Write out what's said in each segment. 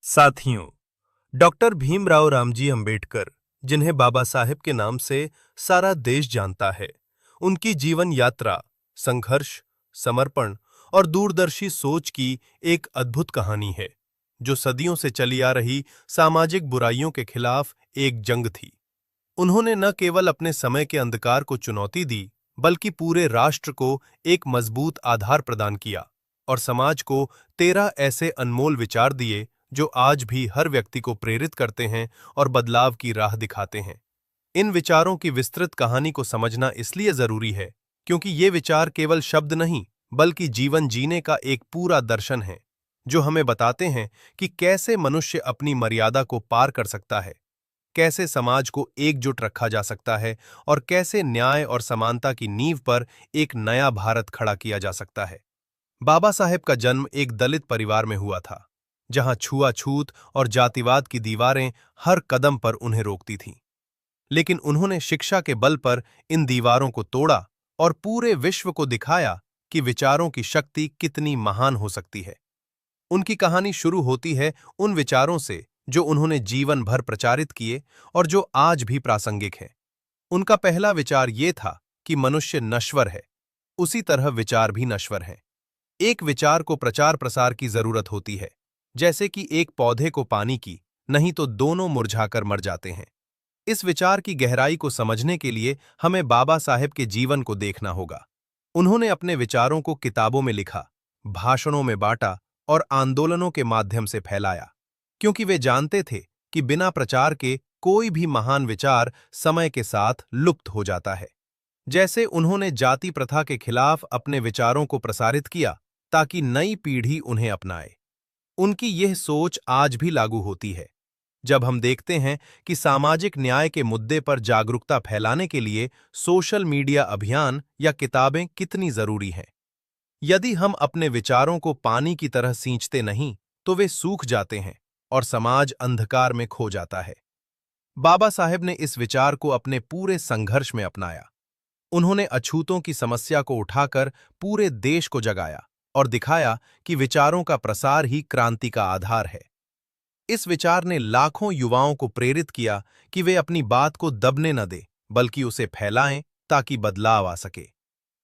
साथियों, डॉक्टर भीमराव रामजी अंबेडकर, जिन्हें बाबा साहेब के नाम से सारा देश जानता है, उनकी जीवन यात्रा संघर्ष, समर्पण और दूरदर्शी सोच की एक अद्भुत कहानी है, जो सदियों से चली आ रही सामाजिक बुराइयों के खिलाफ एक जंग थी। उन्होंने न केवल अपने समय के अंधकार को चुनौती दी, बल्कि पूरे राष्ट्र को एक मजबूत आधार प्रदान किया और समाज को 13 ऐसे अनमोल विचार दिए जो आज भी हर व्यक्ति को प्रेरित करते हैं और बदलाव की राह दिखाते हैं। इन विचारों की विस्तृत कहानी को समझना इसलिए जरूरी है क्योंकि ये विचार केवल शब्द नहीं, बल्कि जीवन जीने का एक पूरा दर्शन है, जो हमें बताते हैं कि कैसे मनुष्य अपनी मर्यादा को पार कर सकता है, कैसे समाज को एकजुट रखा जा सकता है और कैसे न्याय और समानता की नींव पर एक नया भारत खड़ा किया जा सकता है। बाबा साहेब का जन्म एक दलित परिवार में हुआ था, जहां छुआछूत और जातिवाद की दीवारें हर कदम पर उन्हें रोकती थीं। लेकिन उन्होंने शिक्षा के बल पर इन दीवारों को तोड़ा और पूरे विश्व को दिखाया कि विचारों की शक्ति कितनी महान हो सकती है। उनकी कहानी शुरू होती है उन विचारों से जो उन्होंने जीवन भर प्रचारित किए और जो आज भी प्रासंगिक हैं। उनका पहला विचार ये था कि मनुष्य नश्वर है, उसी तरह विचार भी नश्वर हैं। एक विचार को प्रचार प्रसार की जरूरत होती है, जैसे कि एक पौधे को पानी की, नहीं तो दोनों मुरझाकर मर जाते हैं। इस विचार की गहराई को समझने के लिए हमें बाबा साहेब के जीवन को देखना होगा। उन्होंने अपने विचारों को किताबों में लिखा, भाषणों में बांटा और आंदोलनों के माध्यम से फैलाया, क्योंकि वे जानते थे कि बिना प्रचार के कोई भी महान विचार समय के साथ लुप्त हो जाता है। जैसे उन्होंने जाति प्रथा के खिलाफ अपने विचारों को प्रसारित किया ताकि नई पीढ़ी उन्हें अपनाए। उनकी यह सोच आज भी लागू होती है। जब हम देखते हैं कि सामाजिक न्याय के मुद्दे पर जागरूकता फैलाने के लिए सोशल मीडिया अभियान या किताबें कितनी जरूरी हैं। यदि हम अपने विचारों को पानी की तरह सींचते नहीं, तो वे सूख जाते हैं और समाज अंधकार में खो जाता है। बाबा साहेब ने इस विचार को अपने पूरे संघर्ष में अपनाया। उन्होंने अछूतों की समस्या को उठाकर पूरे देश को जगाया और दिखाया कि विचारों का प्रसार ही क्रांति का आधार है। इस विचार ने लाखों युवाओं को प्रेरित किया कि वे अपनी बात को दबने न दें, बल्कि उसे फैलाएं ताकि बदलाव आ सके।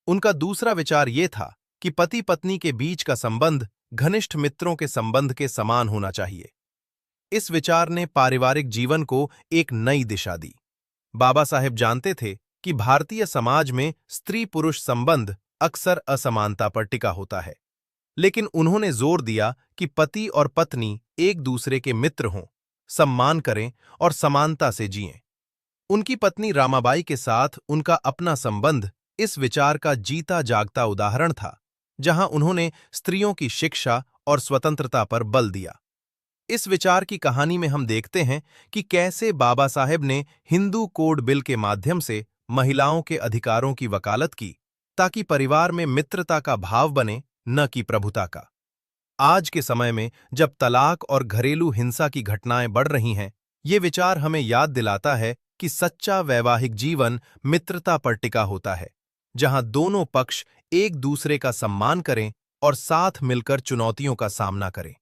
उनका दूसरा विचार ये था कि पति पत्नी के बीच का संबंध घनिष्ठ मित्रों के संबंध के समान होना चाहिए। इस विचार ने पारिवारिक जीवन को एक नई दिशा दी। बाबा साहेब जानते थे कि भारतीय समाज में स्त्री पुरुष संबंध अक्सर असमानता पर टिका होता है, लेकिन उन्होंने जोर दिया कि पति और पत्नी एक दूसरे के मित्र हों, सम्मान करें और समानता से जिएं। उनकी पत्नी रामाबाई के साथ उनका अपना संबंध इस विचार का जीता जागता उदाहरण था, जहां उन्होंने स्त्रियों की शिक्षा और स्वतंत्रता पर बल दिया। इस विचार की कहानी में हम देखते हैं कि कैसे बाबा साहेब ने हिंदू कोड बिल के माध्यम से महिलाओं के अधिकारों की वकालत की, ताकि परिवार में मित्रता का भाव बने, न कि प्रभुता का। आज के समय में जब तलाक और घरेलू हिंसा की घटनाएं बढ़ रही हैं, ये विचार हमें याद दिलाता है कि सच्चा वैवाहिक जीवन मित्रता पर टिका होता है, जहां दोनों पक्ष एक दूसरे का सम्मान करें और साथ मिलकर चुनौतियों का सामना करें।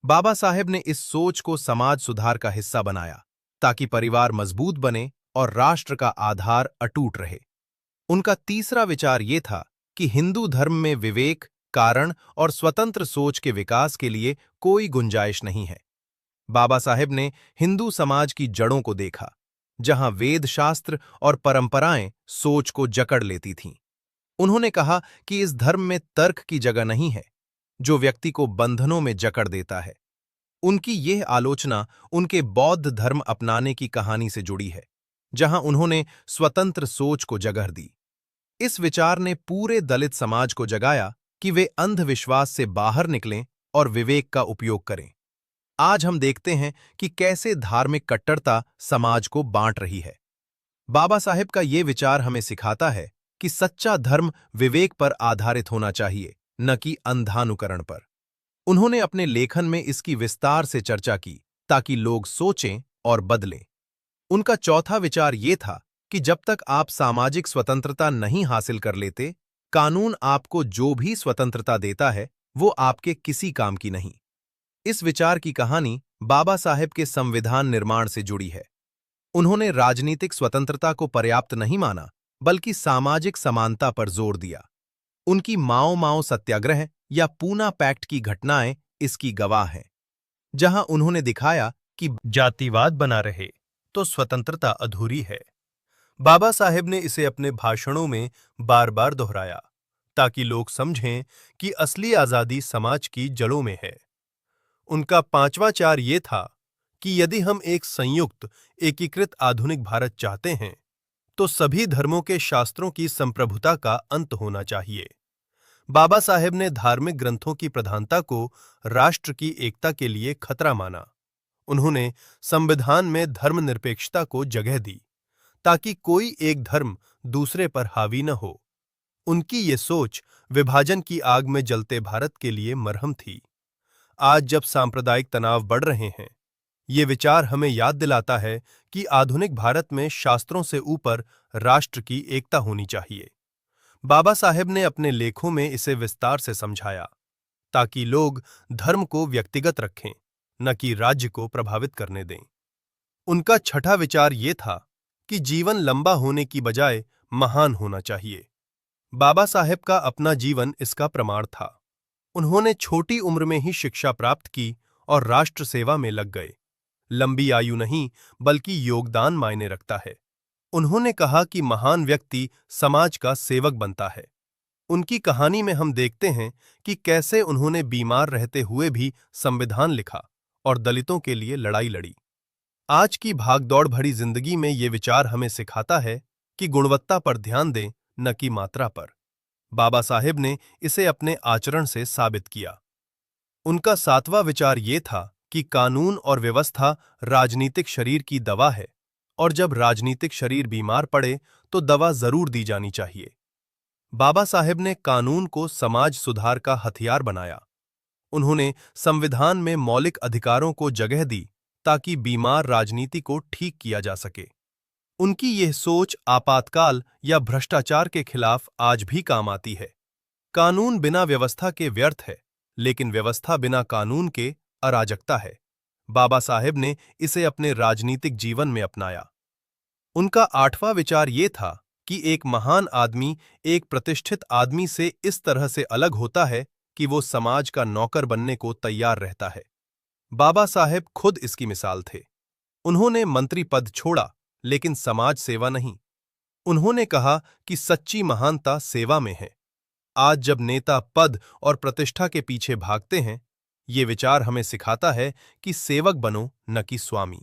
बाबा साहेब ने इस सोच को समाज सुधार का हिस्सा बनाया, ताकि परिवार मजबूत बने और राष्ट्र का आधार अटूट रहे। उनका तीसरा विचार ये था कि हिंदू धर्म में विवेक, कारण और स्वतंत्र सोच के विकास के लिए कोई गुंजाइश नहीं है। बाबा साहेब ने हिंदू समाज की जड़ों को देखा, जहां वेद शास्त्र और परंपराएं सोच को जकड़ लेती थीं। उन्होंने कहा कि इस धर्म में तर्क की जगह नहीं है, जो व्यक्ति को बंधनों में जकड़ देता है। उनकी यह आलोचना उनके बौद्ध धर्म अपनाने की कहानी से जुड़ी है, जहां उन्होंने स्वतंत्र सोच को जगह दी। इस विचार ने पूरे दलित समाज को जगाया कि वे अंधविश्वास से बाहर निकलें और विवेक का उपयोग करें। आज हम देखते हैं कि कैसे धार्मिक कट्टरता समाज को बांट रही है। बाबा साहेब का ये विचार हमें सिखाता है कि सच्चा धर्म विवेक पर आधारित होना चाहिए, न कि अंधानुकरण पर। उन्होंने अपने लेखन में इसकी विस्तार से चर्चा की ताकि लोग सोचें और बदलें। उनका चौथा विचार ये था कि जब तक आप सामाजिक स्वतंत्रता नहीं हासिल कर लेते, कानून आपको जो भी स्वतंत्रता देता है, वो आपके किसी काम की नहीं। इस विचार की कहानी बाबा साहेब के संविधान निर्माण से जुड़ी है। उन्होंने राजनीतिक स्वतंत्रता को पर्याप्त नहीं माना, बल्कि सामाजिक समानता पर जोर दिया। उनकी माओ माओ सत्याग्रह या पूना पैक्ट की घटनाएं इसकी गवाह हैं, जहां उन्होंने दिखाया कि जातिवाद बना रहे तो स्वतंत्रता अधूरी है। बाबा साहेब ने इसे अपने भाषणों में बार बार दोहराया, ताकि लोग समझें कि असली आजादी समाज की जड़ों में है। उनका पांचवा चार ये था कि यदि हम एक संयुक्त, एकीकृत आधुनिक भारत चाहते हैं, तो सभी धर्मों के शास्त्रों की संप्रभुता का अंत होना चाहिए। बाबा साहेब ने धार्मिक ग्रंथों की प्रधानता को राष्ट्र की एकता के लिए खतरा माना। उन्होंने संविधान में धर्मनिरपेक्षता को जगह दी, ताकि कोई एक धर्म दूसरे पर हावी न हो। उनकी ये सोच विभाजन की आग में जलते भारत के लिए मरहम थी। आज जब सांप्रदायिक तनाव बढ़ रहे हैं, ये विचार हमें याद दिलाता है कि आधुनिक भारत में शास्त्रों से ऊपर राष्ट्र की एकता होनी चाहिए। बाबा साहेब ने अपने लेखों में इसे विस्तार से समझाया, ताकि लोग धर्म को व्यक्तिगत रखें, न कि राज्य को प्रभावित करने दें। उनका छठा विचार ये था कि जीवन लंबा होने की बजाय महान होना चाहिए। बाबा साहेब का अपना जीवन इसका प्रमाण था। उन्होंने छोटी उम्र में ही शिक्षा प्राप्त की और राष्ट्र सेवा में लग गए। लंबी आयु नहीं, बल्कि योगदान मायने रखता है। उन्होंने कहा कि महान व्यक्ति समाज का सेवक बनता है। उनकी कहानी में हम देखते हैं कि कैसे उन्होंने बीमार रहते हुए भी संविधान लिखा और दलितों के लिए लड़ाई लड़ी। आज की भागदौड़ भरी जिंदगी में ये विचार हमें सिखाता है कि गुणवत्ता पर ध्यान दें, न कि मात्रा पर। बाबा साहेब ने इसे अपने आचरण से साबित किया। उनका सातवां विचार ये था कि कानून और व्यवस्था राजनीतिक शरीर की दवा है, और जब राजनीतिक शरीर बीमार पड़े तो दवा जरूर दी जानी चाहिए। बाबा साहेब ने कानून को समाज सुधार का हथियार बनाया। उन्होंने संविधान में मौलिक अधिकारों को जगह दी, ताकि बीमार राजनीति को ठीक किया जा सके। उनकी यह सोच आपातकाल या भ्रष्टाचार के खिलाफ आज भी काम आती है। कानून बिना व्यवस्था के व्यर्थ है, लेकिन व्यवस्था बिना कानून के अराजकता है। बाबा साहेब ने इसे अपने राजनीतिक जीवन में अपनाया। उनका आठवां विचार ये था कि एक महान आदमी एक प्रतिष्ठित आदमी से इस तरह से अलग होता है कि वो समाज का नौकर बनने को तैयार रहता है। बाबा साहेब खुद इसकी मिसाल थे। उन्होंने मंत्री पद छोड़ा, लेकिन समाज सेवा नहीं। उन्होंने कहा कि सच्ची महानता सेवा में है। आज जब नेता पद और प्रतिष्ठा के पीछे भागते हैं, ये विचार हमें सिखाता है कि सेवक बनो, न कि स्वामी।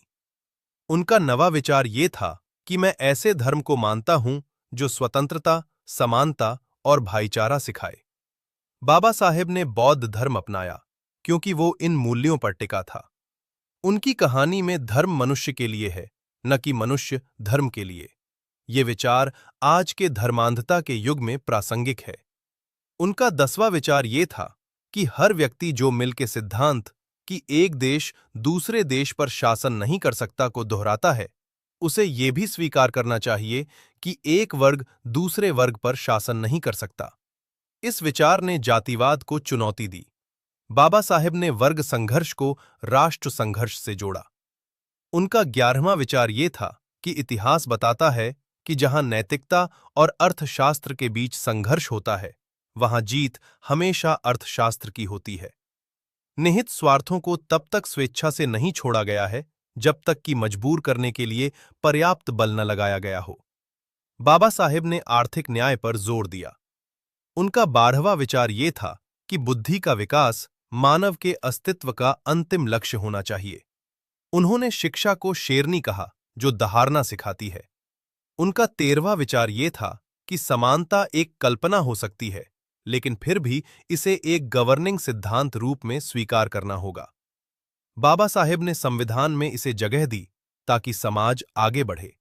उनका नवा विचार ये था कि मैं ऐसे धर्म को मानता हूं जो स्वतंत्रता, समानता और भाईचारा सिखाए। बाबा साहेब ने बौद्ध धर्म अपनाया, क्योंकि वो इन मूल्यों पर टिका था। उनकी कहानी में धर्म मनुष्य के लिए है, न कि मनुष्य धर्म के लिए। ये विचार आज के धर्मांधता के युग में प्रासंगिक है। उनका 10वां विचार ये था कि हर व्यक्ति जो मिल के सिद्धांत कि एक देश दूसरे देश पर शासन नहीं कर सकता को दोहराता है, उसे ये भी स्वीकार करना चाहिए कि एक वर्ग दूसरे वर्ग पर शासन नहीं कर सकता। इस विचार ने जातिवाद को चुनौती दी। बाबा साहेब ने वर्ग संघर्ष को राष्ट्र संघर्ष से जोड़ा। उनका 11वां विचार ये था कि इतिहास बताता है कि जहां नैतिकता और अर्थशास्त्र के बीच संघर्ष होता है, वहां जीत हमेशा अर्थशास्त्र की होती है। निहित स्वार्थों को तब तक स्वेच्छा से नहीं छोड़ा गया है, जब तक कि मजबूर करने के लिए पर्याप्त बल न लगाया गया हो। बाबा साहेब ने आर्थिक न्याय पर जोर दिया। उनका 12वां विचार ये था कि बुद्धि का विकास मानव के अस्तित्व का अंतिम लक्ष्य होना चाहिए। उन्होंने शिक्षा को शेरनी कहा, जो दहाड़ना सिखाती है। उनका 13वां विचार ये था कि समानता एक कल्पना हो सकती है, लेकिन फिर भी इसे एक गवर्निंग सिद्धांत रूप में स्वीकार करना होगा। बाबा साहेब ने संविधान में इसे जगह दी, ताकि समाज आगे बढ़े।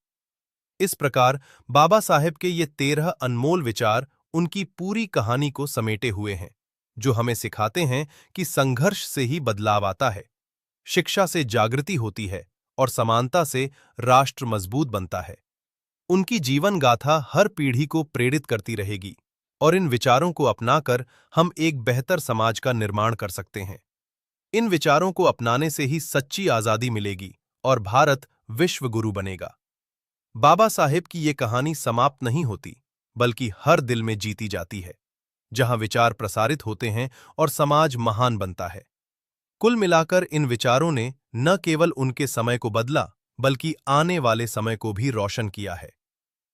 इस प्रकार बाबा साहेब के ये 13 अनमोल विचार उनकी पूरी कहानी को समेटे हुए हैं, जो हमें सिखाते हैं कि संघर्ष से ही बदलाव आता है, शिक्षा से जागृति होती है और समानता से राष्ट्र मजबूत बनता है। उनकी जीवन गाथा हर पीढ़ी को प्रेरित करती रहेगी, और इन विचारों को अपनाकर हम एक बेहतर समाज का निर्माण कर सकते हैं। इन विचारों को अपनाने से ही सच्ची आजादी मिलेगी और भारत विश्व गुरु बनेगा। बाबा साहेब की ये कहानी समाप्त नहीं होती, बल्कि हर दिल में जीती जाती है, जहां विचार प्रसारित होते हैं और समाज महान बनता है। कुल मिलाकर इन विचारों ने न केवल उनके समय को बदला, बल्कि आने वाले समय को भी रोशन किया है।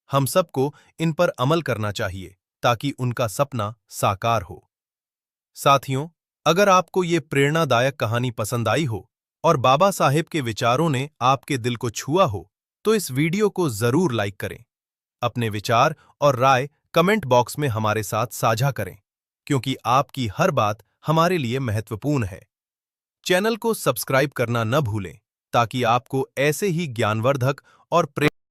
हम सबको इन पर अमल करना चाहिए ताकि उनका सपना साकार हो। साथियों, अगर आपको ये प्रेरणादायक कहानी पसंद आई हो और बाबा साहेब के विचारों ने आपके दिल को छुआ हो, तो इस वीडियो को जरूर लाइक करें। अपने विचार और राय कमेंट बॉक्स में हमारे साथ साझा करें, क्योंकि आपकी हर बात हमारे लिए महत्वपूर्ण है। चैनल को सब्सक्राइब करना न भूलें, ताकि आपको ऐसे ही ज्ञानवर्धक और